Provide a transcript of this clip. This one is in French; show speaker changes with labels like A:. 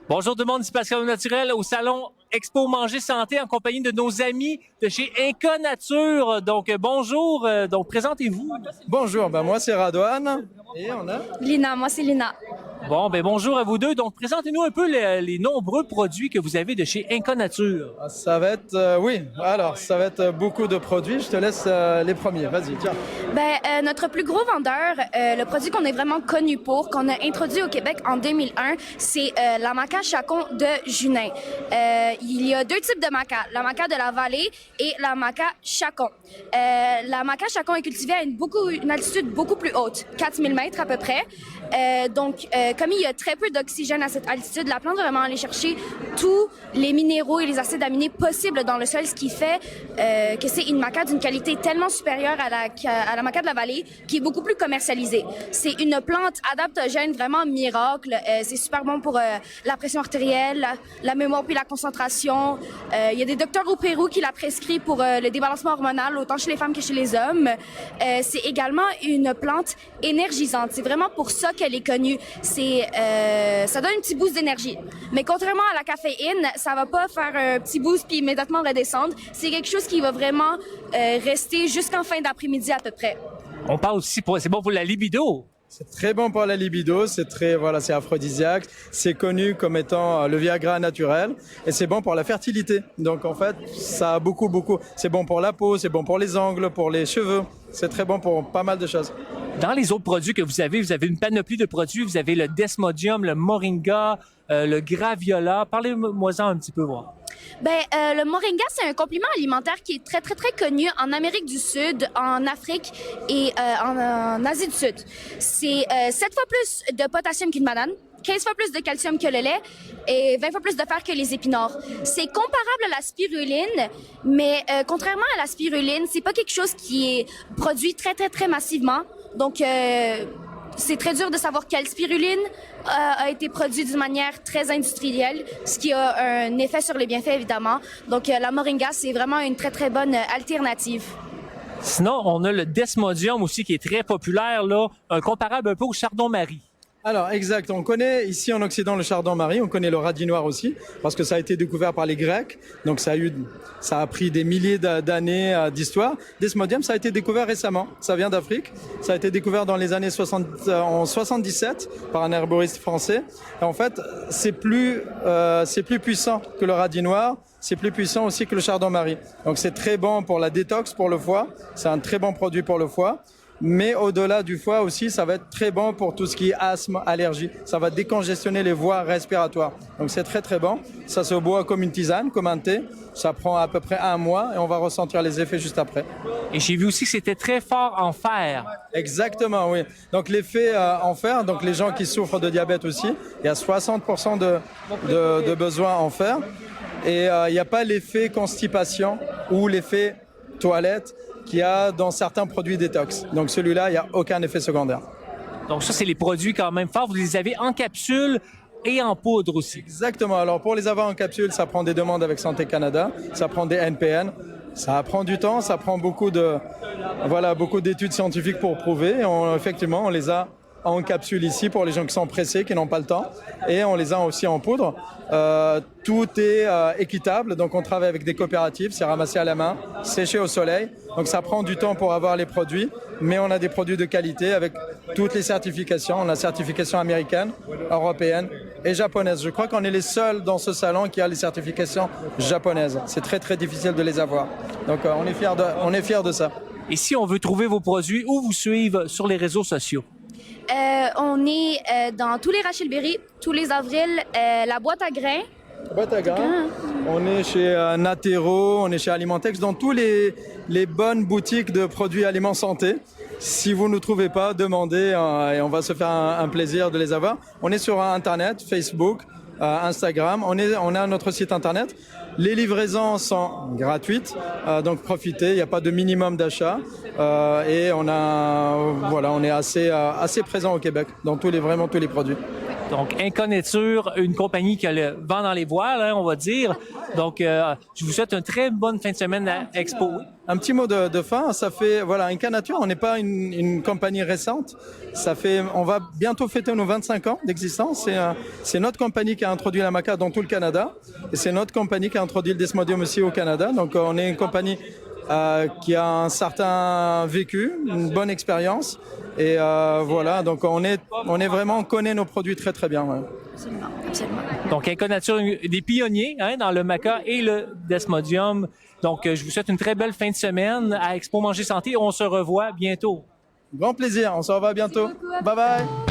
A: Bonjour tout le monde, ici Pascal Naturel au salon Expo Manger Santé en compagnie de nos amis de chez Inca Nature. Donc bonjour, donc présentez-vous.
B: Bonjour, moi c'est Radouane et on a
C: Lina, moi c'est Lina.
A: Bon, bonjour à vous deux. Donc présentez-nous un peu les nombreux produits que vous avez de chez Inca Nature.
B: Ça va être, ça va être beaucoup de produits. Je te laisse les premiers. Vas-y, tiens.
C: Notre plus gros vendeur, le produit qu'on est vraiment connu pour, qu'on a introduit au Québec en 2001, c'est la maca Chacon de Junin. Il y a deux types de maca, la maca de la vallée et la maca Chacon. La maca Chacon est cultivée à une altitude beaucoup plus haute, 4000 mètres à peu près. Comme il y a très peu d'oxygène à cette altitude, la plante va vraiment aller chercher tous les minéraux et les acides aminés possibles dans le sol, ce qui fait que c'est une maca d'une qualité tellement supérieure à la maca de la vallée, qui est beaucoup plus commercialisée. C'est une plante adaptogène vraiment miracle. C'est super bon pour la pression artérielle, la mémoire puis la concentration. Il y a des docteurs au Pérou qui la prescrivent pour le débalancement hormonal, autant chez les femmes que chez les hommes. C'est également une plante énergisante. C'est vraiment pour ça qu'elle est connue. Ça donne un petit boost d'énergie. Mais contrairement à la caféine, ça va pas faire un petit boost puis immédiatement redescendre. C'est quelque chose qui va vraiment rester jusqu'en fin d'après-midi à peu près.
A: On parle aussi, c'est bon pour la libido.
B: C'est très bon pour la libido, c'est aphrodisiaque, c'est connu comme étant le Viagra naturel et c'est bon pour la fertilité. Donc en fait, ça a beaucoup, c'est bon pour la peau, c'est bon pour les ongles, pour les cheveux, c'est très bon pour pas mal de choses.
A: Dans les autres produits que vous avez une panoplie de produits, vous avez le Desmodium, le Moringa, le Graviola. Parlez-moi-en un petit peu, voir.
C: Le moringa, c'est un complément alimentaire qui est très, très, très connu en Amérique du Sud, en Afrique et en Asie du Sud. C'est 7 fois plus de potassium qu'une banane, 15 fois plus de calcium que le lait et 20 fois plus de fer que les épinards. C'est comparable à la spiruline, mais contrairement à la spiruline, c'est pas quelque chose qui est produit très, très, très massivement. Donc, c'est très dur de savoir quelle spiruline a été produite d'une manière très industrielle, ce qui a un effet sur les bienfaits, évidemment. Donc, la moringa, c'est vraiment une très, très bonne alternative.
A: Sinon, on a le Desmodium aussi qui est très populaire, là, comparable un peu au chardon-marie.
B: Alors, exact. On connaît ici en Occident le chardon-marie, on connaît le radis noir aussi, parce que ça a été découvert par les Grecs. Donc, ça a pris des milliers d'années d'histoire. Desmodium, ça a été découvert récemment. Ça vient d'Afrique. Ça a été découvert dans les années 77 par un herboriste français. Et en fait, c'est plus puissant que le radis noir. C'est plus puissant aussi que le chardon-marie. Donc, c'est très bon pour la détox, pour le foie. C'est un très bon produit pour le foie. Mais au-delà du foie aussi, ça va être très bon pour tout ce qui est asthme, allergie. Ça va décongestionner les voies respiratoires. Donc c'est très très bon. Ça se boit comme une tisane, comme un thé. Ça prend à peu près 1 mois et on va ressentir les effets juste après.
A: Et j'ai vu aussi que c'était très fort en fer.
B: Exactement, oui. Donc l'effet en fer, donc les gens qui souffrent de diabète aussi, il y a 60% de besoin en fer. Et il n'y a pas l'effet constipation ou l'effet toilette qu'il y a dans certains produits détox. Donc celui-là, il n'y a aucun effet secondaire.
A: Donc ça, c'est les produits quand même forts. Vous les avez en capsule et en poudre aussi.
B: Exactement. Alors pour les avoir en capsule, ça prend des demandes avec Santé Canada, ça prend des NPN. Ça prend du temps, ça prend beaucoup d'études scientifiques pour prouver. Et effectivement, on les a en capsule ici pour les gens qui sont pressés, qui n'ont pas le temps. Et on les a aussi en poudre. Tout est équitable, donc on travaille avec des coopératives, c'est ramassé à la main, séché au soleil. Donc ça prend du temps pour avoir les produits, mais on a des produits de qualité avec toutes les certifications. On a certification américaine, européenne et japonaise. Je crois qu'on est les seuls dans ce salon qui a les certifications japonaises. C'est très très difficile de les avoir. Donc on est fiers de ça.
A: Et si on veut trouver vos produits, où vous suivre sur les réseaux sociaux?
C: On est dans tous les Rachel Berry, tous les avrils, la boîte à grains.
B: On est chez Natero, on est chez Alimentex, dans tous les bonnes boutiques de produits aliments santé. Si vous ne nous trouvez pas, demandez et on va se faire un plaisir de les avoir. On est sur Internet, Facebook, Instagram, on a notre site Internet. Les livraisons sont gratuites, donc profitez, il n'y a pas de minimum d'achat et on est assez présent au Québec dans vraiment tous les produits.
A: Donc, Inconature, une compagnie qui a le vent dans les voiles, hein, on va dire. Donc, je vous souhaite une très bonne fin de semaine à Expo.
B: Un petit mot de fin, ça fait, voilà, Inconature, on n'est pas une compagnie récente. On va bientôt fêter nos 25 ans d'existence. C'est notre compagnie qui a introduit la maca dans tout le Canada. Et c'est notre compagnie qui a introduit le Desmodium aussi au Canada. Donc, on est une compagnie qui a un certain vécu, une bonne expérience. Et voilà, donc on connaît nos produits très très bien. Ouais.
C: Absolument, absolument.
A: Donc, Inconature, des pionniers hein, dans le maca et le Desmodium. Donc, je vous souhaite une très belle fin de semaine à Expo Manger Santé. On se revoit bientôt.
B: Grand plaisir, on se revoit bientôt. Bye bye.